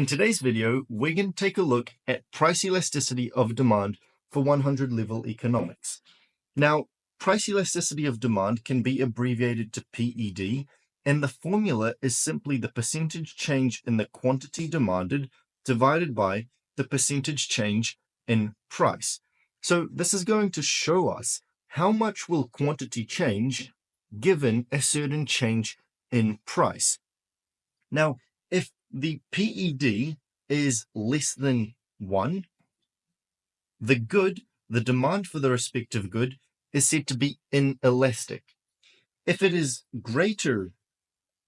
In today's video, we're going to take a look at price elasticity of demand for 100 level economics. Now, price elasticity of demand can be abbreviated to PED, and the formula is simply the percentage change in the quantity demanded divided by the percentage change in price. So this is going to show us how much will quantity change given a certain change in price. Now, if the PED is less than 1, the demand for the respective good, is said to be inelastic. If it is greater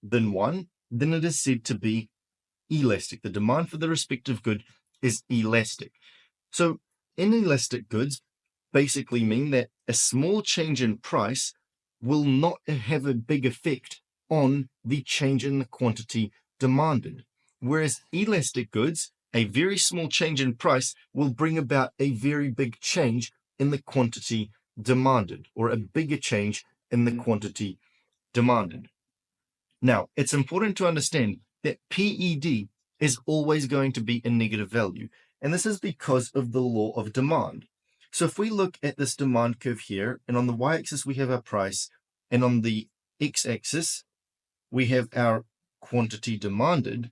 than 1, then it is said to be elastic. The demand for the respective good is elastic. So inelastic goods basically mean that a small change in price will not have a big effect on the change in the quantity demanded. Whereas elastic goods, a very small change in price will bring about a very big change in the quantity demanded, or a bigger change in the quantity demanded. Now, it's important to understand that PED is always going to be a negative value, and this is because of the law of demand. So if we look at this demand curve here, and on the y-axis we have our price, and on the x-axis we have our quantity demanded,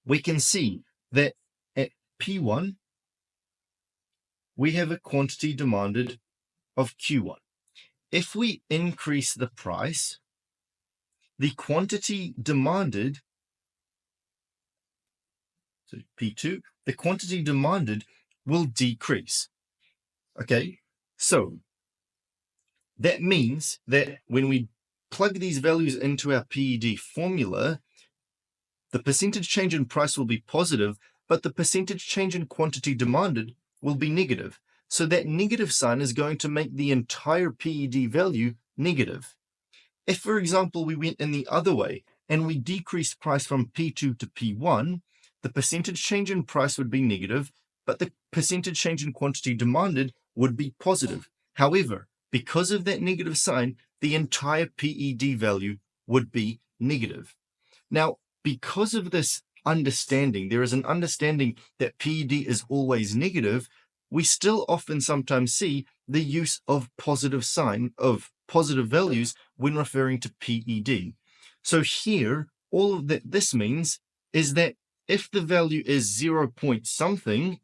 we can see that at P1 we have a quantity demanded of Q1. If we increase the price, the quantity demanded, so P2, the quantity demanded will decrease. Okay, so that means that when we plug these values into our PED formula, the percentage change in price will be positive, but the percentage change in quantity demanded will be negative. So that negative sign is going to make the entire PED value negative. If, for example, we went in the other way and we decreased price from P2 to P1, the percentage change in price would be negative, but the percentage change in quantity demanded would be positive. However, because of that negative sign, the entire PED value would be negative. Now, because of this understanding, there is an understanding that PED is always negative, we still often sometimes see the use of positive values when referring to PED. So here, all of that this means is that if the value is 0 point something,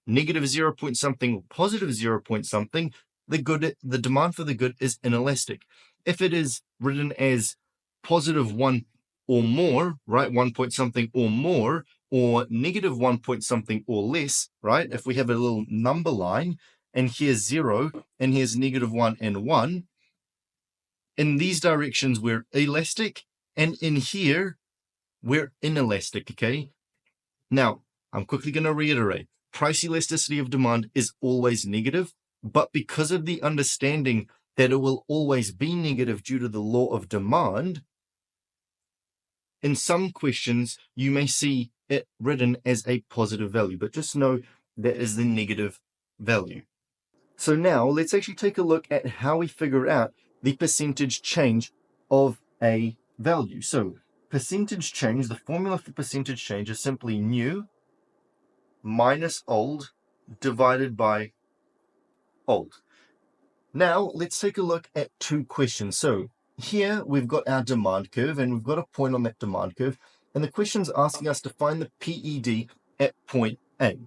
negative 0 point something, or positive 0 point something, the demand for the good is inelastic. If it is written as positive 1 or more, right, 1 point something or more, or negative 1 point something or less, right, if we have a little number line, and here's 0, and here's negative 1 and 1, in these directions we're elastic, and in here we're inelastic, okay? Now, I'm quickly going to reiterate, price elasticity of demand is always negative, but because of the understanding that it will always be negative due to the law of demand, in some questions you may see it written as a positive value, but just know that is the negative value. So now let's actually take a look at how we figure out the percentage change of a value. So percentage change, the formula for percentage change is simply new minus old divided by old. Now let's take a look at two questions. So here we've got our demand curve, and we've got a point on that demand curve, and the question's asking us to find the PED at point A.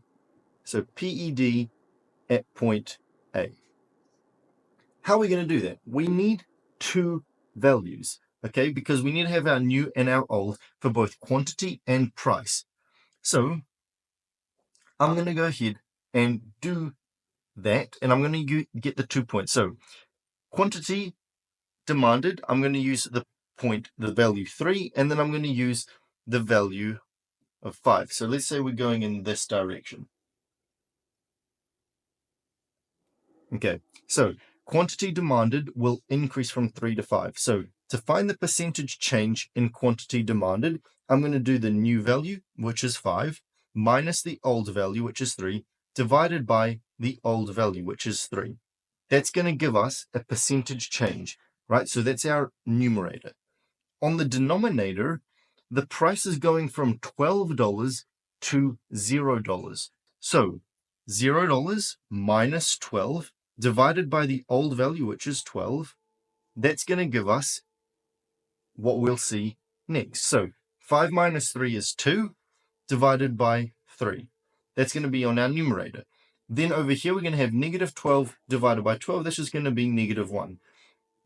So PED at point A. How are we going to do that? We need two values, okay, because we need to have our new and our old for both quantity and price. So I'm going to go ahead and do that, and I'm going to get the 2 points. So quantity demanded, I'm going to use the value 3, and then I'm going to use the value of 5. So let's say we're going in this direction. Okay, so quantity demanded will increase from 3 to 5. So to find the percentage change in quantity demanded, I'm going to do the new value, which is 5, minus the old value, which is 3, divided by the old value, which is 3. That's going to give us a percentage change, right? So that's our numerator. On the denominator, the price is going from $12 to $0. So $0 minus 12 divided by the old value, which is 12, that's going to give us what we'll see next. So 5 minus 3 is 2 divided by 3. That's going to be on our numerator. Then over here, we're going to have negative 12 divided by 12. This is going to be negative 1.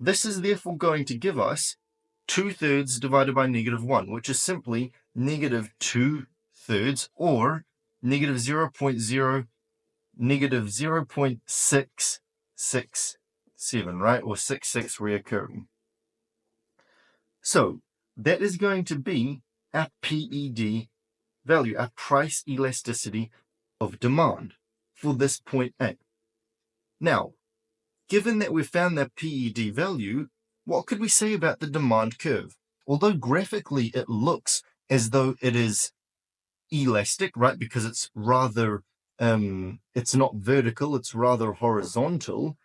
This is therefore going to give us 2/3 divided by negative 1, which is simply negative 2/3, or negative 0.667, right? Or 66 reoccurring. So that is going to be our PED value, our price elasticity of demand for this point A. Now, given that we've found that PED value, what could we say about the demand curve? Although graphically it looks as though it is elastic, right? Because it's rather, it's not vertical, it's rather horizontal.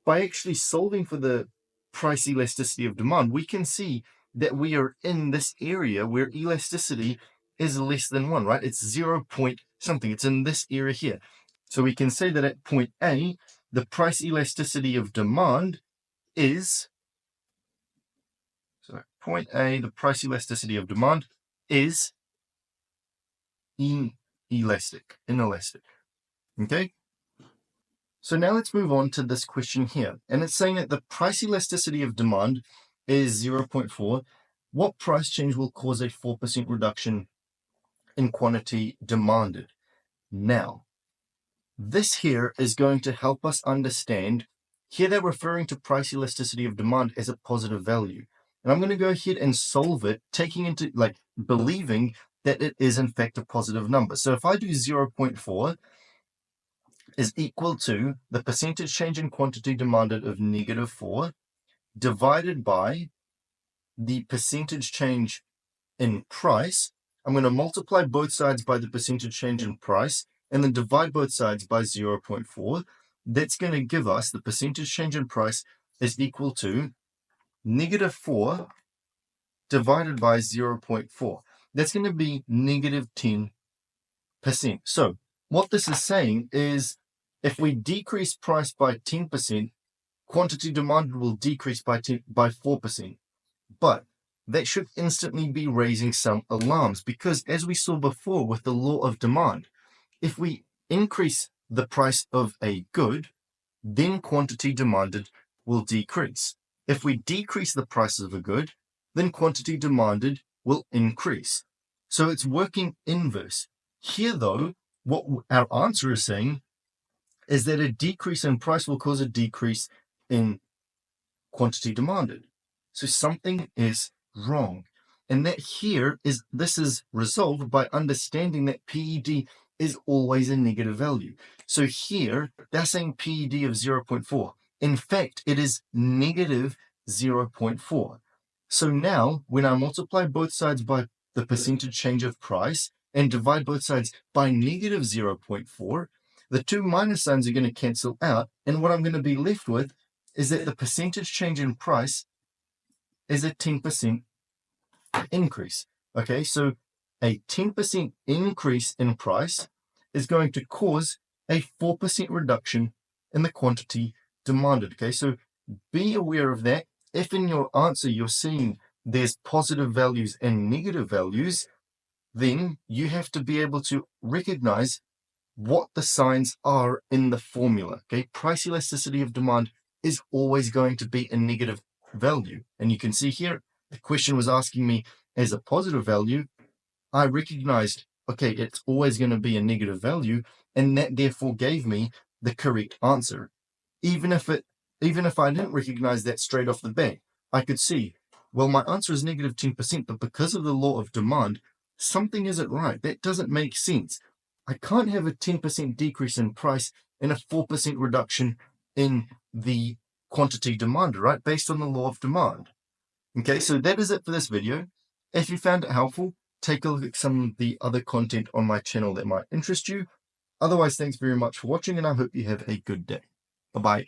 By actually solving for the price elasticity of demand, we can see that we are in this area where elasticity is less than 1, right? It's 0 point something. It's in this area here. So we can say that at point A, the price elasticity of demand is, so point A, the price elasticity of demand is inelastic. Okay? So now let's move on to this question here. And it's saying that the price elasticity of demand is 0.4. What price change will cause a 4% reduction in quantity demanded? Now, this here is going to help us understand. Here they're referring to price elasticity of demand as a positive value. And I'm going to go ahead and solve it, taking into, believing that it is in fact a positive number. So if I do 0.4 is equal to the percentage change in quantity demanded of negative 4 divided by the percentage change in price. I'm going to multiply both sides by the percentage change in price and then divide both sides by 0.4. That's going to give us the percentage change in price is equal to negative 4 divided by 0.4. That's going to be negative 10%. So what this is saying is if we decrease price by 10%, quantity demanded will decrease by 4%. But that should instantly be raising some alarms because, as we saw before with the law of demand, if we increase the price of a good, then quantity demanded will decrease. If we decrease the price of a good, then quantity demanded will increase. So it's working inverse. Here, though, what our answer is saying is that a decrease in price will cause a decrease in quantity demanded. So something is wrong. And that here is, this is resolved by understanding that PED is always a negative value. So here, they're saying PED of 0.4. In fact, it is negative 0.4. So now, when I multiply both sides by the percentage change of price and divide both sides by negative 0.4, the two minus signs are going to cancel out. And what I'm going to be left with is that the percentage change in price is a 10% increase. Okay, so a 10% increase in price is going to cause a 4% reduction in the quantity demanded. Okay, so be aware of that. If in your answer you're seeing there's positive values and negative values, then you have to be able to recognize what the signs are in the formula. Okay, price elasticity of demand is always going to be a negative value. And you can see here, the question was asking me as a positive value. I recognized, okay, it's always going to be a negative value, and that therefore gave me the correct answer. Even if I didn't recognize that straight off the bat, I could see, well, my answer is negative 10%, but because of the law of demand, something isn't right. That doesn't make sense. I can't have a 10% decrease in price and a 4% reduction in the quantity demanded, right? Based on the law of demand. Okay, so that is it for this video. If you found it helpful, take a look at some of the other content on my channel that might interest you. Otherwise, thanks very much for watching, and I hope you have a good day. Bye-bye.